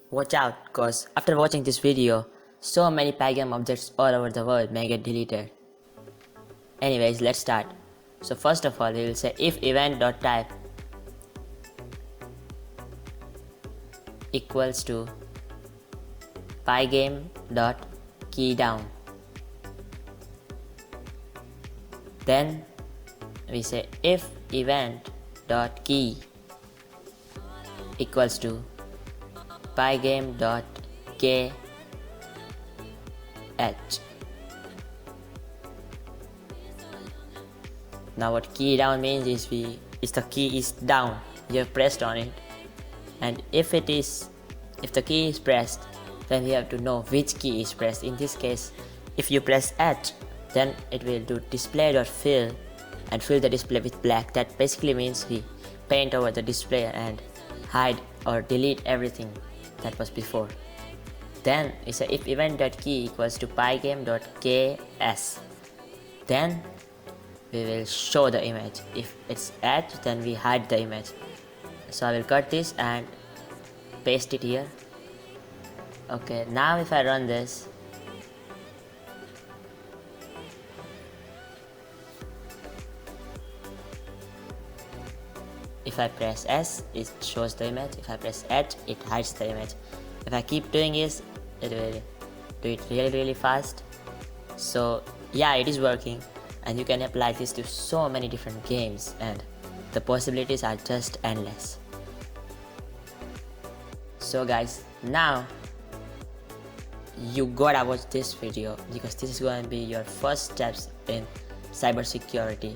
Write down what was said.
Watch out, cause after watching this video, so many Pygame objects all over the world may get deleted. Anyways, let's start. So first of all, we will say if event.type equals to pygame.keyDown. Then we say if event.key equals to pygame.kh. Now what key down means is the key is down, you have pressed on it, and if the key is pressed, then we have to know which key is pressed. In this case, if you press H, then it will do display.fill and fill the display with black. That basically means we paint over the display and hide or delete everything that was before. Then we say if event.key equals to pygame.ks, then we will show the image. If it's H, then we hide the image. So I will cut this and paste it here. Okay, now if I run this, if I press S, it shows the image. If I press H, it hides the image. If I keep doing this, it will do it really fast. So yeah, it is working, and you can apply this to so many different games, and the possibilities are just endless. So guys, now you gotta watch this video because this is going to be your first steps in cybersecurity.